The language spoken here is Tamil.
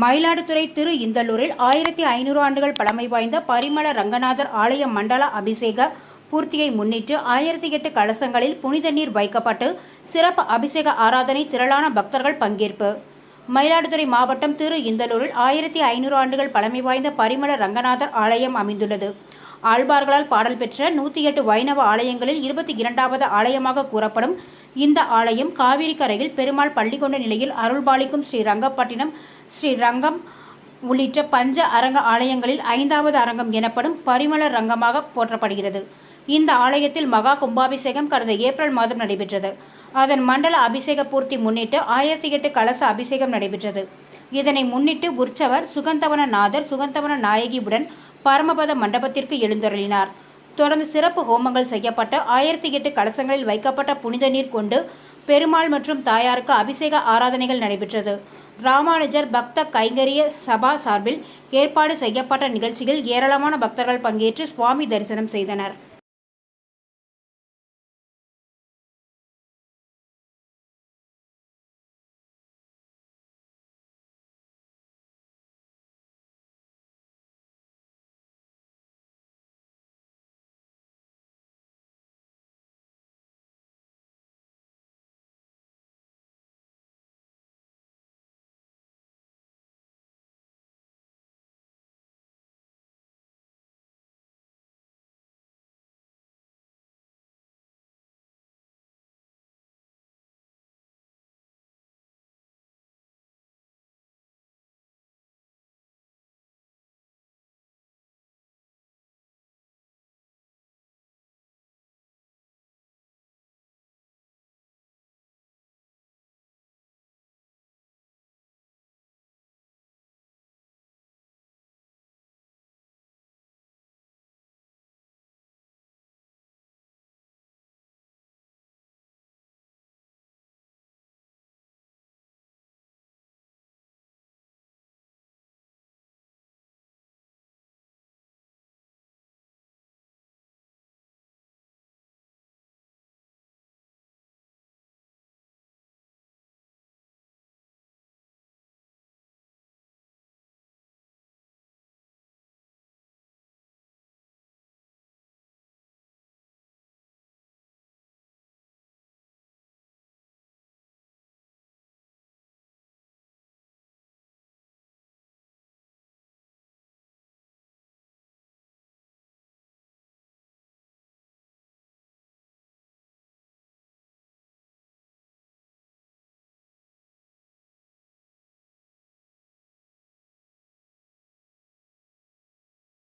மயிலாடுதுறை திரு இந்தலூரில் 1500 ஆண்டுகள் பழமை வாய்ந்த பரிமள ரங்கநாதர் ஆலய மண்டல அபிஷேக பூர்த்தியை முன்னிட்டு 1008 கலசங்களில் புனித நீர் வைக்கப்பட்டு சிறப்பு அபிஷேக ஆராதனை திரளான பக்தர்கள் பங்கேற்பு. மயிலாடுதுறை மாவட்டம் திரு இந்தலூரில் 1500 ஆண்டுகள் பழமை வாய்ந்த பரிமள ரங்கநாதர் ஆலயம் அமைந்துள்ளது. ஆழ்வார்களால் பாடல் பெற்ற 108 வைணவ ஆலயங்களில் 22வது ஆலயமாக கூறப்படும் இந்த ஆலயம் காவிரி கரையில் பெருமாள் பள்ளி கொண்ட நிலையில் அருள்பாலிக்கும் ஸ்ரீரங்கப்பட்டினம் ஸ்ரீரங்கம் உள்ளிட்ட பஞ்ச அரங்க ஆலயங்களில் 5வது அரங்கம் எனப்படும் பரிமள ரங்கமாக போற்றப்படுகிறது. இந்த ஆலயத்தில் மகா கும்பாபிஷேகம் கடந்த ஏப்ரல் மாதம் நடைபெற்றது. அதன் மண்டல அபிஷேக பூர்த்தி முன்னிட்டு 1008 கலச அபிஷேகம் நடைபெற்றது. இதனை முன்னிட்டு உற்சவர் சுகந்தவன நாதர் சுகந்தவன நாயகியுடன் பரமபத மண்டபத்திற்கு எழுந்தருளினார். தொடர்ந்து சிறப்பு ஹோமங்கள் செய்யப்பட்டு 1008 கலசங்களில் வைக்கப்பட்ட புனித நீர் கொண்டு பெருமாள் மற்றும் தாயாருக்கு அபிஷேக ஆராதனைகள் நடைபெற்றது. ராமானுஜர் பக்த கைங்கரிய சபா சார்பில் ஏற்பாடு செய்யப்பட்ட நிகழ்ச்சியில் ஏராளமான பக்தர்கள் பங்கேற்று சுவாமி தரிசனம் செய்தனர்.